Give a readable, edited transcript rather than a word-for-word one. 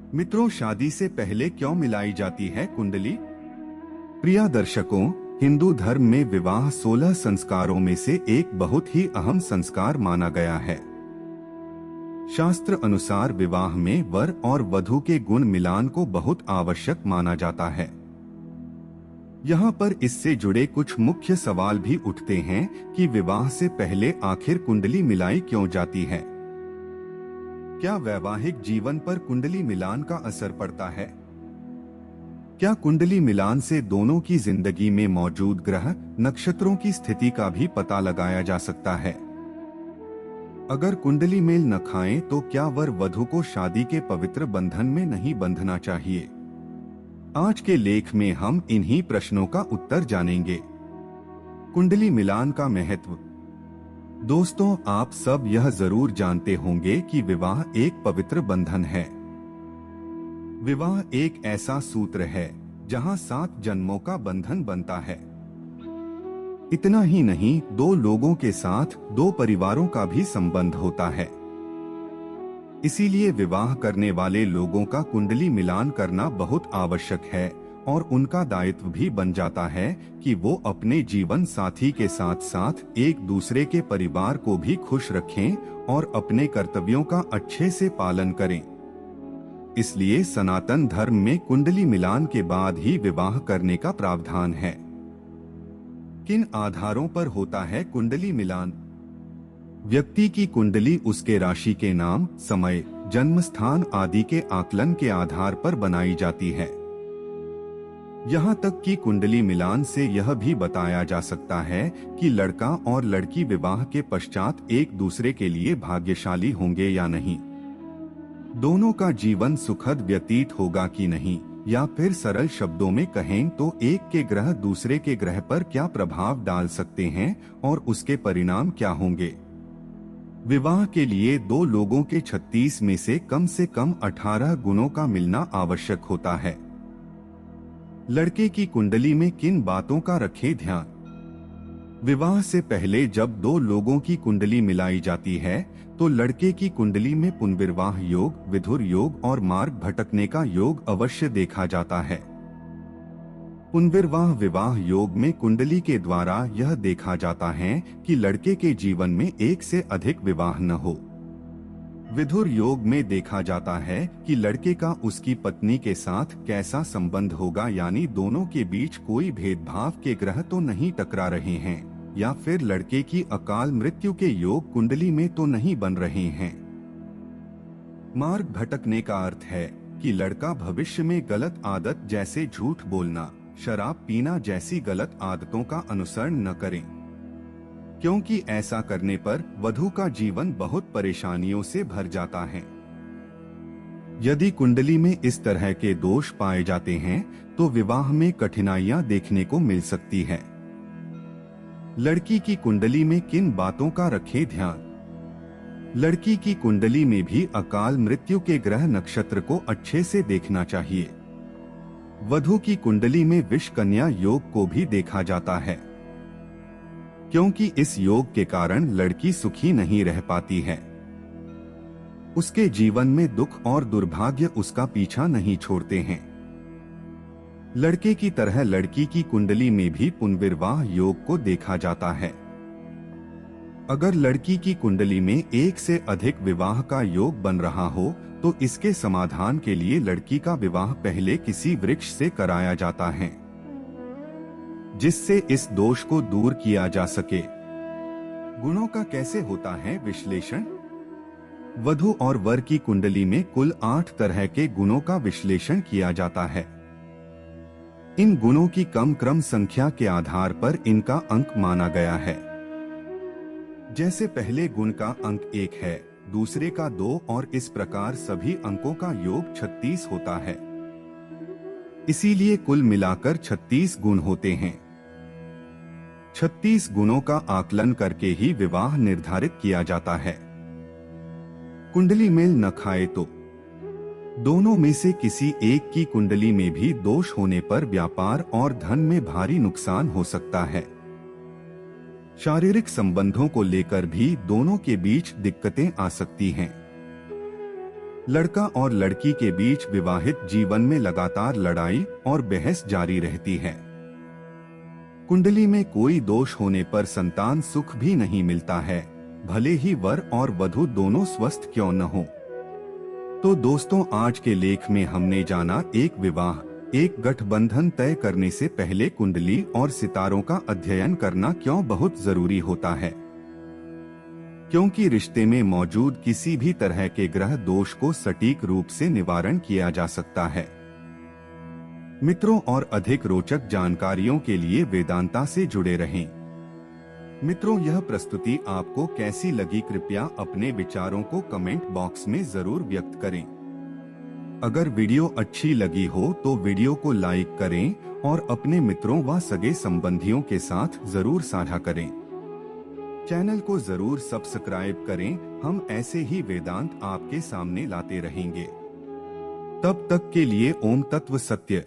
मित्रों, शादी से पहले क्यों मिलाई जाती है कुंडली? प्रिय दर्शकों, हिंदू धर्म में विवाह 16 संस्कारों में से एक बहुत ही अहम संस्कार माना गया है। शास्त्र अनुसार विवाह में वर और वधू के गुण मिलान को बहुत आवश्यक माना जाता है। यहाँ पर इससे जुड़े कुछ मुख्य सवाल भी उठते हैं कि विवाह से पहले आखिर कुंडली मिलाई क्यों जाती है? क्या वैवाहिक जीवन पर कुंडली मिलान का असर पड़ता है? क्या कुंडली मिलान से दोनों की जिंदगी में मौजूद ग्रह नक्षत्रों की स्थिति का भी पता लगाया जा सकता है? अगर कुंडली मेल न खाए तो क्या वर वधू को शादी के पवित्र बंधन में नहीं बंधना चाहिए? आज के लेख में हम इन्हीं प्रश्नों का उत्तर जानेंगे। कुंडली मिलान का महत्व। दोस्तों, आप सब यह जरूर जानते होंगे कि विवाह एक पवित्र बंधन है। विवाह एक ऐसा सूत्र है जहां 7 जन्मों का बंधन बनता है। इतना ही नहीं, 2 लोगों के साथ 2 परिवारों का भी संबंध होता है। इसीलिए विवाह करने वाले लोगों का कुंडली मिलान करना बहुत आवश्यक है और उनका दायित्व भी बन जाता है कि वो अपने जीवन साथी के साथ साथ एक दूसरे के परिवार को भी खुश रखें और अपने कर्तव्यों का अच्छे से पालन करें। इसलिए सनातन धर्म में कुंडली मिलान के बाद ही विवाह करने का प्रावधान है। किन आधारों पर होता है कुंडली मिलान? व्यक्ति की कुंडली उसके राशि के नाम, समय, जन्म स्थान आदि के आकलन के आधार पर बनाई जाती है। यहाँ तक कि कुंडली मिलान से यह भी बताया जा सकता है कि लड़का और लड़की विवाह के पश्चात एक दूसरे के लिए भाग्यशाली होंगे या नहीं, दोनों का जीवन सुखद व्यतीत होगा कि नहीं, या फिर सरल शब्दों में कहें तो एक के ग्रह दूसरे के ग्रह पर क्या प्रभाव डाल सकते हैं और उसके परिणाम क्या होंगे। विवाह के लिए 2 लोगों के 36 में से कम 18 गुणों का मिलना आवश्यक होता है। लड़के की कुंडली में किन बातों का रखें ध्यान? विवाह से पहले जब 2 लोगों की कुंडली मिलाई जाती है तो लड़के की कुंडली में पुनर्विवाह योग, विधुर योग और मार्ग भटकने का योग अवश्य देखा जाता है। पुनर्विवाह विवाह योग में कुंडली के द्वारा यह देखा जाता है कि लड़के के जीवन में एक से अधिक विवाह न हो। विधुर योग में देखा जाता है कि लड़के का उसकी पत्नी के साथ कैसा संबंध होगा, यानी दोनों के बीच कोई भेदभाव के ग्रह तो नहीं टकरा रहे हैं, या फिर लड़के की अकाल मृत्यु के योग कुंडली में तो नहीं बन रहे हैं। मार्ग भटकने का अर्थ है कि लड़का भविष्य में गलत आदत जैसे झूठ बोलना, शराब पीना जैसी गलत आदतों का अनुसरण न करें, क्योंकि ऐसा करने पर वधू का जीवन बहुत परेशानियों से भर जाता है। यदि कुंडली में इस तरह के दोष पाए जाते हैं तो विवाह में कठिनाइयां देखने को मिल सकती है। लड़की की कुंडली में किन बातों का रखें ध्यान? लड़की की कुंडली में भी अकाल मृत्यु के ग्रह नक्षत्र को अच्छे से देखना चाहिए। वधू की कुंडली में विष कन्या योग को भी देखा जाता है, क्योंकि इस योग के कारण लड़की सुखी नहीं रह पाती है। उसके जीवन में दुख और दुर्भाग्य उसका पीछा नहीं छोड़ते हैं। लड़के की तरह लड़की की कुंडली में भी पुनर्विवाह योग को देखा जाता है। अगर लड़की की कुंडली में एक से अधिक विवाह का योग बन रहा हो तो इसके समाधान के लिए लड़की का विवाह पहले किसी वृक्ष से कराया जाता है, जिससे इस दोष को दूर किया जा सके। गुणों का कैसे होता है विश्लेषण? वधू और वर की कुंडली में कुल 8 तरह के गुणों का विश्लेषण किया जाता है। इन गुणों की क्रम संख्या के आधार पर इनका अंक माना गया है। जैसे पहले गुण का अंक 1 है, दूसरे का 2 और इस प्रकार सभी अंकों का योग 36 होता है। इसीलिए कुल मिलाकर 36 गुण होते हैं। 36 गुणों का आकलन करके ही विवाह निर्धारित किया जाता है। कुंडली मेल न खाए तो दोनों में से किसी एक की कुंडली में भी दोष होने पर व्यापार और धन में भारी नुकसान हो सकता है। शारीरिक संबंधों को लेकर भी दोनों के बीच दिक्कतें आ सकती हैं। लड़का और लड़की के बीच विवाहित जीवन में लगातार लड़ाई और बहस जारी रहती है। कुंडली में कोई दोष होने पर संतान सुख भी नहीं मिलता है, भले ही वर और वधू दोनों स्वस्थ क्यों न हो। तो दोस्तों, आज के लेख में हमने जाना एक गठबंधन तय करने से पहले कुंडली और सितारों का अध्ययन करना क्यों बहुत जरूरी होता है, क्योंकि रिश्ते में मौजूद किसी भी तरह के ग्रह दोष को सटीक रूप से निवारण किया जा सकता है। मित्रों, और अधिक रोचक जानकारियों के लिए वेदांता से जुड़े रहें। मित्रों, यह प्रस्तुति आपको कैसी लगी, कृपया अपने विचारों को कमेंट बॉक्स में जरूर व्यक्त करें। अगर वीडियो अच्छी लगी हो तो वीडियो को लाइक करें और अपने मित्रों व सगे संबंधियों के साथ जरूर साझा करें। चैनल को जरूर सब्सक्राइब करें, हम ऐसे ही वेदांत आपके सामने लाते रहेंगे। तब तक के लिए ओम तत्व सत्य।